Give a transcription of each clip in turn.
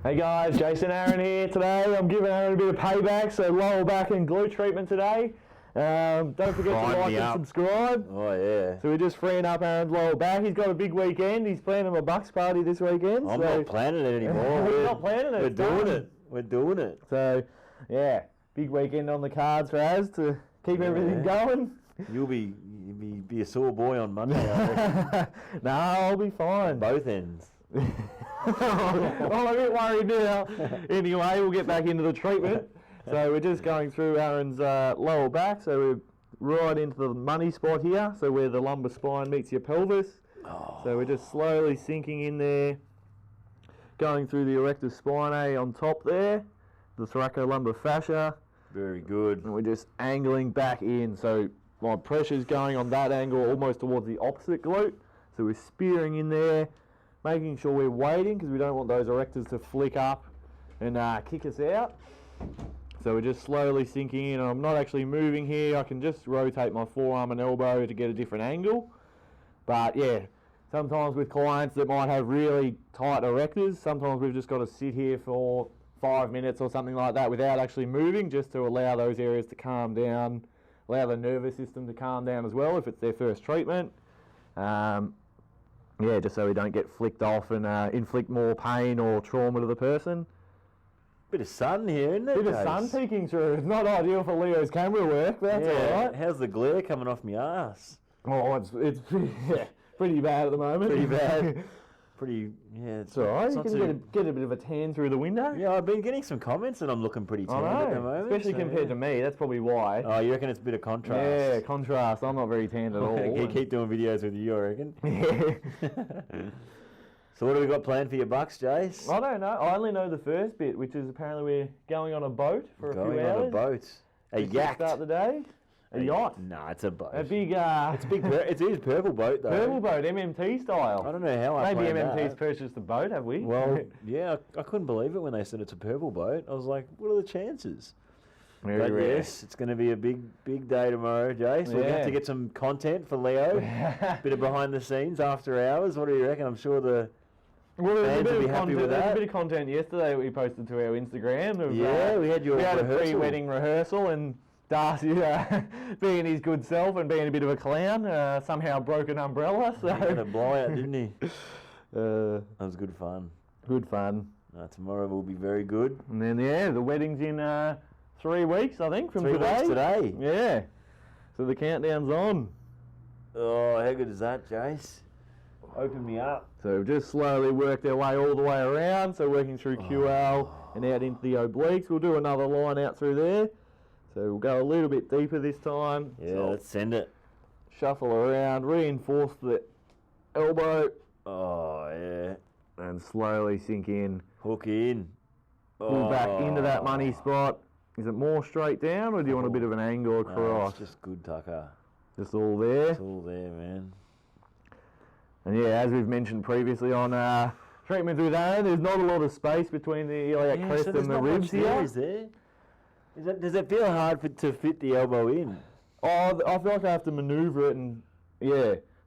Hey guys, Jason Aaron here today. I'm giving Aaron a bit of payback, so lower back and glute treatment today. Don't forget to like and subscribe. Oh yeah. So we're just freeing up Aaron's lower back. He's got a big weekend. He's planning a Bucks party this weekend. I'm not planning it anymore. We're not planning it. We're doing it. We're doing it. So yeah, big weekend on the cards for Az to keep everything going. You'll be a sore boy on Monday, I reckon. No, I'll be fine. Both ends. I'm a bit worried now. Anyway, we'll get back into the treatment. So we're just going through Aaron's lower back. So we're right into the money spot here. So where the lumbar spine meets your pelvis. Oh. So we're just slowly sinking in there, going through the erector spinae on top there, the thoracolumbar fascia. Very good. And we're just angling back in. So my pressure's going on that angle almost towards the opposite glute. So we're spearing in there, making sure we're waiting because we don't want those erectors to flick up and kick us out. So we're just slowly sinking in. I'm not actually moving here. I can just rotate my forearm and elbow to get a different angle. But yeah, sometimes with clients that might have really tight erectors, sometimes we've just got to sit here for 5 minutes or something like that without actually moving, just to allow those areas to calm down, allow the nervous system to calm down as well if it's their first treatment. Yeah, just so we don't get flicked off and inflict more pain or trauma to the person. Bit of sun here, isn't it? Bit of sun peeking through. It's not ideal for Leo's camera work, but that's all right. How's the glare coming off my ass? Oh, it's pretty bad at the moment. Pretty bad. It's all right. You can get a bit of a tan through the window. Yeah, I've been getting some comments that I'm looking pretty tanned at the moment. Especially compared to me. That's probably why. Oh, you reckon it's a bit of contrast? Yeah, contrast. I'm not very tanned at all. Keep doing videos with you, I reckon. Yeah. So what do we got planned for your Bucks, Jace? I don't know. I only know the first bit, which is apparently we're going on a boat for a few hours. Going on a boat. A yacht. Start the day. A yacht. No, it's a boat. A big. It's big. It is purple boat though. Purple boat, MMT style. I don't know how I Maybe planned MMT's that. purchased the boat, have we? Well, yeah, I couldn't believe it when they said it's a purple boat. I was like, what are the chances? But yes, it's going to be a big day tomorrow, Jace. We're going to have to get some content for Leo. Bit of behind the scenes after hours. What do you reckon? I'm sure the fans will be happy with that. There was a bit of content yesterday that we posted to our Instagram. We had we had a pre-wedding rehearsal and Darcy being his good self and being a bit of a clown, somehow broke an umbrella. So. He had a blowout, didn't he? That was good fun. Good fun. Tomorrow will be very good. And then, the wedding's in 3 weeks, I think, from 3 today. weeks today. Yeah. So the countdown's on. Oh, how good is that, Jace? Open me up. So we've just slowly worked our way all the way around. So working through QL and out into the obliques. We'll do another line out through there. So we'll go a little bit deeper this time. Yeah, so let's send it. Shuffle around, reinforce the elbow. Oh, yeah. And slowly sink in. Hook in. Pull back into that money spot. Is it more straight down or do you want a bit of an angle across? No, it's just good, Tucker. Just all there? It's all there, man. And yeah, as we've mentioned previously on treatment with Aaron, there's not a lot of space between the iliac crest and the ribs here. Is there? Does it feel hard to fit the elbow in? Oh, I feel like I have to manoeuvre it and,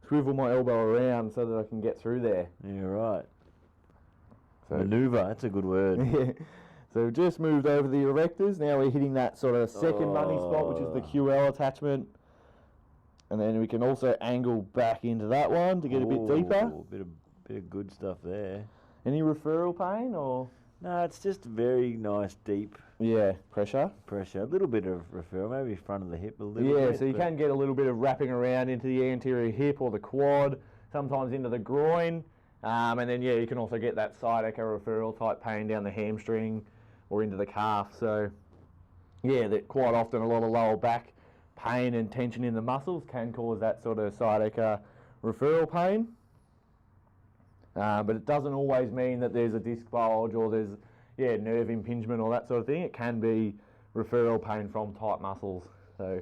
swivel my elbow around so that I can get through there. Yeah, right. So, manoeuvre, that's a good word. Yeah. So we've just moved over the erectors. Now we're hitting that sort of second money spot, which is the QL attachment. And then we can also angle back into that one to get a bit deeper. Bit of good stuff there. Any referral pain or? No, it's just very nice, deep. Yeah, pressure. A little bit of referral, maybe front of the hip a little bit. Yeah, so you can get a little bit of wrapping around into the anterior hip or the quad, sometimes into the groin. And then, you can also get that sciatica referral type pain down the hamstring or into the calf. So, that quite often a lot of lower back pain and tension in the muscles can cause that sort of sciatica referral pain. But it doesn't always mean that there's a disc bulge or there's nerve impingement or that sort of thing. It can be referral pain from tight muscles. So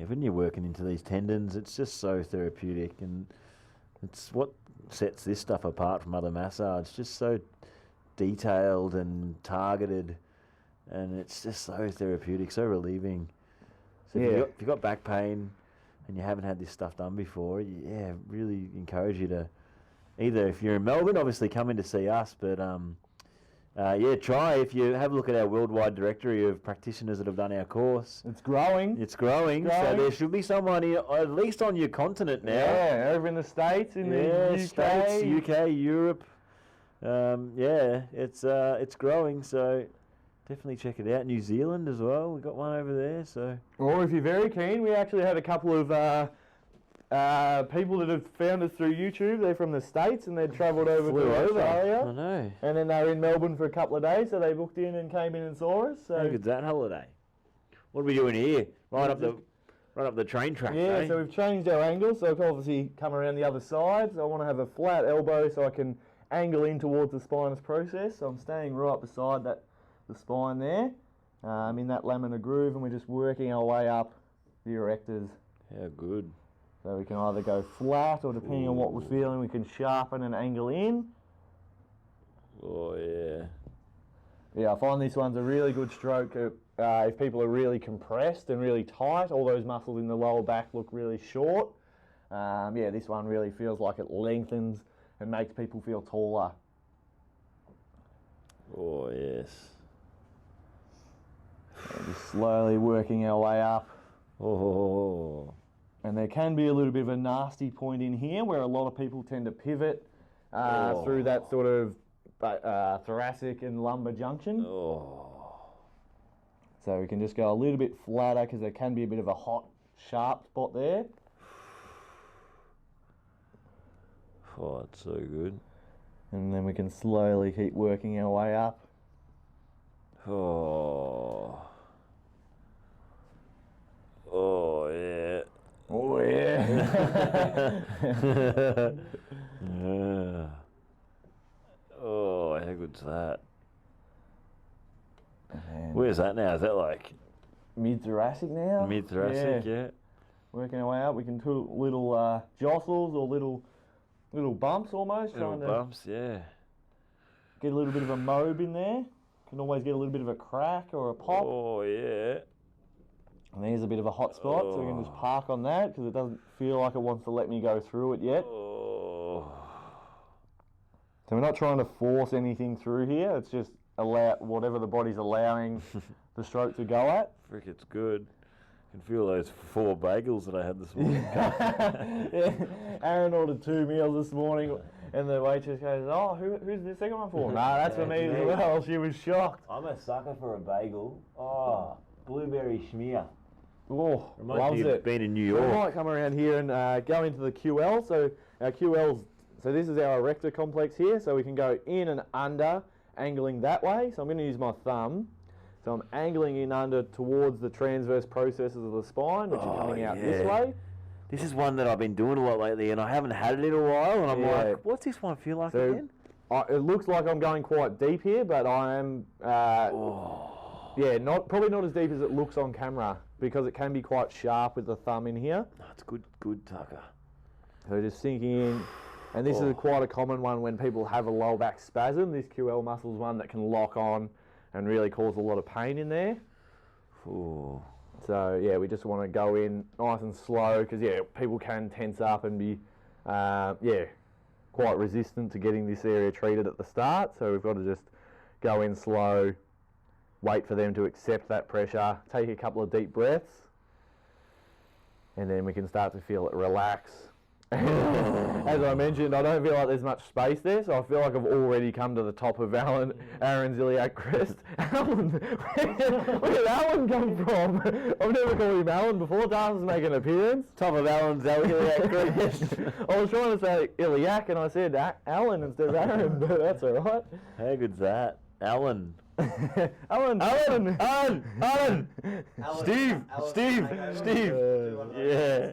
when you're working into these tendons, it's just so therapeutic, and it's what sets this stuff apart from other massage. Just so detailed and targeted, and it's just so therapeutic, so relieving. So if you've got back pain and you haven't had this stuff done before, really encourage you to either, if you're in Melbourne, obviously come in to see us, but Yeah, try if you have a look at our worldwide directory of practitioners that have done our course. It's growing. It's growing, so there should be someone here, at least on your continent now. Yeah, over in the States, in the UK. States, UK, Europe. Yeah, it's growing, so definitely check it out. New Zealand as well, we've got one over there. So, or if you're very keen, we actually had a couple of people that have found us through YouTube. They're from the States and they'd travelled over to Australia. I know. And then they were in Melbourne for a couple of days, so they booked in and came in and saw us. So how good's that holiday? What are we doing here? Right up the train track. Yeah, eh? so we've changed our angle, so I can obviously come around the other side. So I want to have a flat elbow so I can angle in towards the spinous process. So I'm staying right beside the spine there, in that Lamin Groove, and we're just working our way up the erectors. How good. So we can either go flat, or depending on what we're feeling, we can sharpen and angle in. Oh, yeah. Yeah, I find this one's a really good stroke if people are really compressed and really tight. All those muscles in the lower back look really short. Yeah, this one really feels like it lengthens and makes people feel taller. Oh, yes. So just slowly working our way up. Oh. And there can be a little bit of a nasty point in here where a lot of people tend to pivot through that sort of thoracic and lumbar junction. Oh. So we can just go a little bit flatter because there can be a bit of a hot, sharp spot there. Oh, that's so good. And then we can slowly keep working our way up. Oh. Oh, yeah. Oh, yeah. Yeah. Oh, how good's that? Where's that now? Is that like mid-thoracic now? mid-thoracic? Yeah. Working our way up. We can do little jostles or little bumps almost. Little bumps, yeah. Get a little bit of a mobe in there. Can always get a little bit of a crack or a pop. Oh, yeah. And there's a bit of a hot spot, so we can just park on that because it doesn't feel like it wants to let me go through it yet. Oh. So we're not trying to force anything through here. It's just allow whatever the body's allowing the stroke to go at. Frick, it's good. I can feel those 4 bagels that I had this morning. Yeah. Aaron ordered 2 meals this morning, and the waitress goes, "Oh, who's the second one for?" Nah, that's for me as well. She was shocked. I'm a sucker for a bagel. Oh, blueberry schmear. Oh, loves you it. Been in New So York. we might come around here and go into the QL. So our QL's, so this is our erector complex here. So we can go in and under, angling that way. So I'm going to use my thumb. So I'm angling in under towards the transverse processes of the spine, which are coming out this way. This is one that I've been doing a lot lately, and I haven't had it in a while. And I'm like, what's this one feel like again? It looks like I'm going quite deep here, but I am. Yeah, probably not as deep as it looks on camera because it can be quite sharp with the thumb in here. That's good, Tucker. So just sinking in, and this is quite a common one when people have a lower back spasm. This QL muscle is one that can lock on and really cause a lot of pain in there. Ooh. So yeah, we just want to go in nice and slow because people can tense up and be quite resistant to getting this area treated at the start. So we've got to just go in slow, wait for them to accept that pressure, take a couple of deep breaths, and then we can start to feel it relax. As I mentioned, I don't feel like there's much space there, so I feel like I've already come to the top of Aaron's iliac crest. Alan, where did Alan come from? I've never called him Alan before. Darcy's making an appearance. Top of Alan's iliac crest. I was trying to say iliac, and I said Alan instead of Aaron, but that's all right. How good's that? Alan. Alan. Steve. Yeah.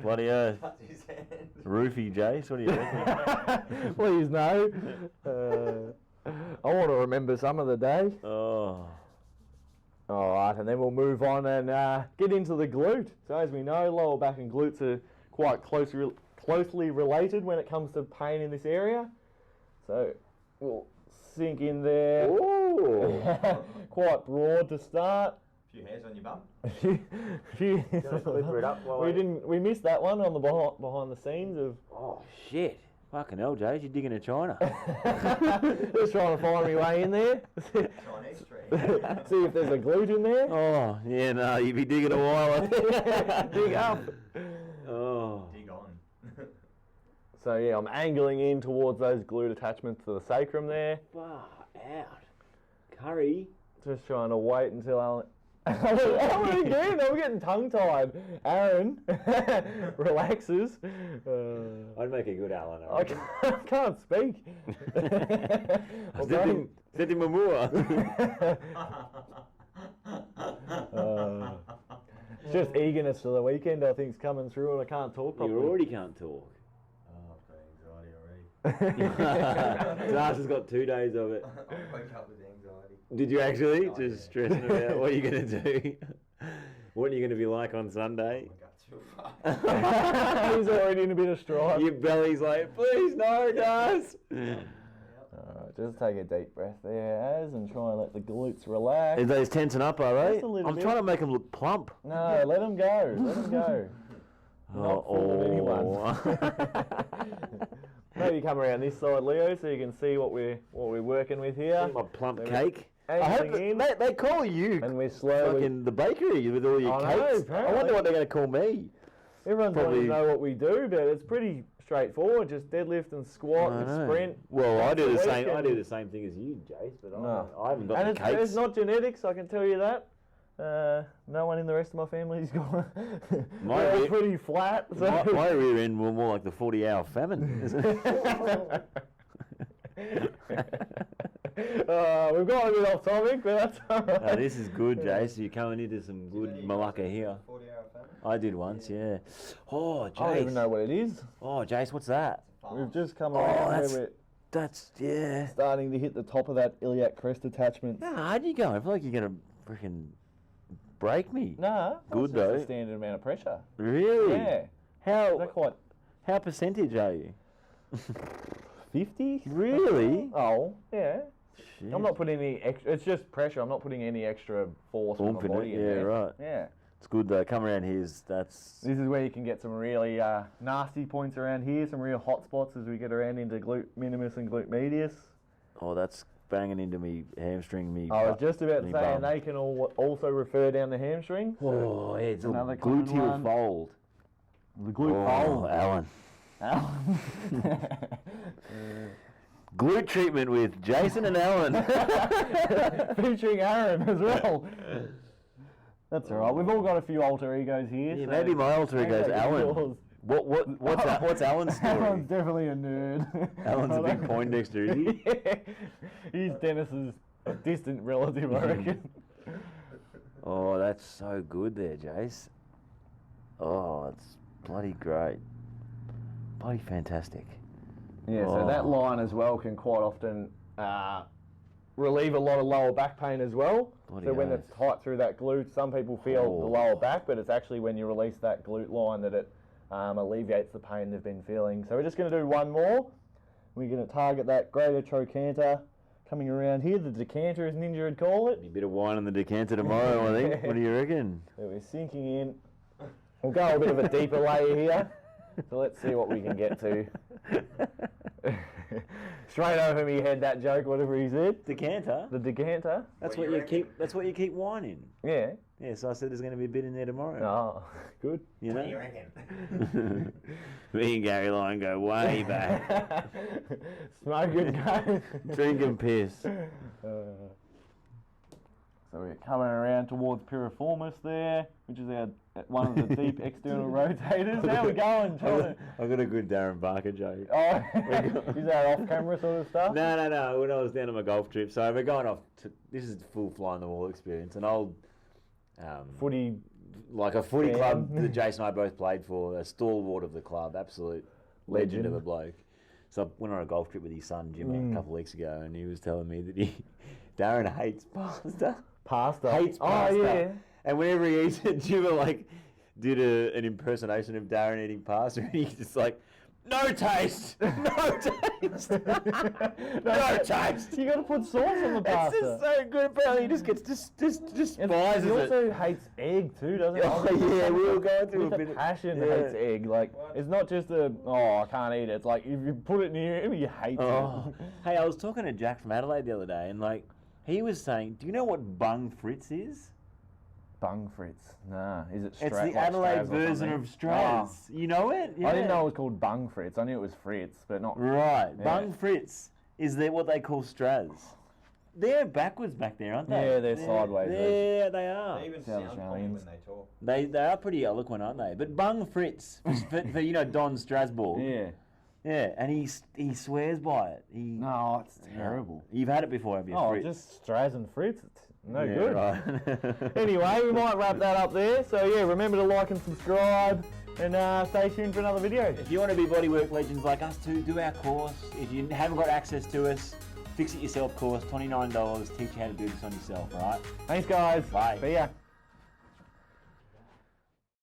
Bloody oath. Roofie, Jace, what do you reckon? Please no. I want to remember some of the day. Oh. All right, and then we'll move on and get into the glute. So as we know, lower back and glutes are quite closely related when it comes to pain in this area. So we'll sink in there. Ooh. Quite broad to start. A few hairs on your bum. Flipper it up while We missed that one on the behind the scenes of. Oh shit! Fucking hell, Jace, you're digging to China. Just trying to find my way in there. Chinese tree. See if there's a glute in there. Oh, yeah, no, you'd be digging a while. I think. Dig up. Oh. Dig on. So yeah, I'm angling in towards those glute attachments to the sacrum there. Far out. Curry. Just trying to wait until Alan... Alan again, I'm getting tongue-tied. Aaron relaxes. I'd make a good Alan. I can't speak. Send him a moor. It's just eagerness for the weekend, I think, is coming through, and I can't talk properly. You already can't talk. Oh, I've got anxiety already. Josh has got 2 days of it. I wake up with anxiety. Did you actually? Oh, Just yeah. stressing about what you're going to do. What are you going to be like on Sunday? My gut's real far. He's already in a bit of strife. Your belly's like, please no, guys. Just take a deep breath there, Az, and try and let the glutes relax. Are those tensing up, are they? Just a little I'm bit. trying to make them look plump. No, let them go. Let them go. Not fooling anyone. Maybe come around this side, Leo, so you can see what we're working with here. My plump Maybe cake. I angling hope in. they call you And we're slowly... fucking the bakery with all your I know, cakes. I apparently. wonder what they're going to call me. Everyone's wanting Probably- to know what we do, but it's pretty straightforward. Just deadlift and squat I and know. sprint. Well, I once do a the same. week I and- do the same thing as you, Jace, but No. I haven't got And the it's cakes. not genetics, I can tell you that. No one in the rest of my family's got. My They're all rear- pretty flat. So. my rear end were more like the 40-hour famine, isn't it? We've got a bit off topic, but that's alright. No, this is good, Jace. You're coming into some good malacca here. 40-hour famine. I did once, yeah. Oh, I don't even know Jace. what it is. Oh, Jace, what's that? We've just come Oh, around where that's- we're That's, yeah. starting to hit the top of that iliac crest attachment. How hard are you going? I feel like you're going to freaking break me. Nah, Good that's just though. a standard amount of pressure. Really? Yeah. Is How that quite how percentage are you? 50? Really? Oh, yeah. Shit. I'm not putting any extra. It's just pressure. I'm not putting any extra force from Oomph my in it, body in yeah, there. right. Yeah. It's good though. Come around here. That's This is where you can get some really nasty points around here, some real hot spots as we get around into glute minimus and glute medius. oh, that's banging into me hamstring me. I was just about to me say, and bum. they can also refer down the hamstring. Oh, yeah, it's a Another common gluteal one. fold. The glute Oh, fold. Alan. Alan. Glute treatment with Jason and Alan. Featuring Aaron as well. That's all right. We've all got a few alter egos here. Yeah, so maybe my alter maybe ego's they can be Alan. yours. What's Alan's story? Alan's definitely a nerd. Alan's a big Poindexter, is he? Yeah. He's Dennis's distant relative, I reckon. Oh, that's so good there, Jace. Oh, it's bloody great. Bloody fantastic. Yeah, so that Oh. line as well can quite often relieve a lot of lower back pain as well. Bloody So when oath. it's tight through that glute, some people feel the Oh. lower back, but it's actually when you release that glute line that it alleviates the pain they've been feeling. So we're just going to do one more. We're going to target that greater trochanter coming around here. The decanter, as Ninja would call it. A bit of wine on the decanter tomorrow, I think. What do you reckon? So we're sinking in. We'll go a bit of a deeper layer here. So let's see what we can get to. Straight over me head, that joke, whatever he said. Decanter? The decanter. That's What what do you you reckon? keep. That's what you keep wine in. Yeah. Yeah, so I said there's going to be a bit in there tomorrow. Oh, good. You What do you know. reckon? Me and Gary Lyon go way back. Smoke and go. Drink and piss. So we're coming around towards piriformis there, which is one of the deep external rotators. How we going, John? I've got a good Darren Barker joke. Oh, is that off camera sort of stuff? No. When I was down on my golf trip, so we're going off. This is full fly on the wall experience. An old, Footy. like a footy fan. club that Jason and I both played for, a stalwart of the club, absolute legend of a bloke. So I went on a golf trip with his son Jimmy a couple of weeks ago, and he was telling me that Darren hates pasta. Pasta. Hates pasta. Oh, yeah. And whenever he eats it, Jimmy like did an impersonation of Darren eating pasta, and he just like No taste. No taste. No taste. You got to put sauce on the It's pasta. just so good. Apparently, he just gets despises He it. also hates egg too, doesn't he? Oh, yeah, we were going through With a bit a of- passion yeah. hates egg. Like, it's not just a, oh, I can't eat it. It's like, if you put it near him, he hates Oh. it. Hey, I was talking to Jack from Adelaide the other day, and like, he was saying, do you know what bung fritz is? Bung Fritz. Nah. Is it It's Stra- the like Adelaide Straz or version something? of Straz. You know it? I didn't know it was called Bung Fritz. I knew it was Fritz, but not. Right. Yeah. Bung fritz is what they call Straz. They're backwards back there, aren't they? Yeah, they're sideways. Yeah, they are. They even South sound funny Australians. when they talk. They are pretty eloquent, aren't they? But Bung Fritz, for you know Don Strasbourg. Yeah. Yeah, and he swears by it. He, No, it's terrible. You've had it before, have you? Oh, Fritz? just Straz and Fritz. It's no Yeah, good. Right. Anyway, we might wrap that up there. So yeah, remember to like and subscribe, and stay tuned for another video. If you want to be bodywork legends like us too, do our course. If you haven't got access to us, Fix It Yourself course, $29. Teach you how to do this on yourself, all right? Thanks, guys. Bye. See ya.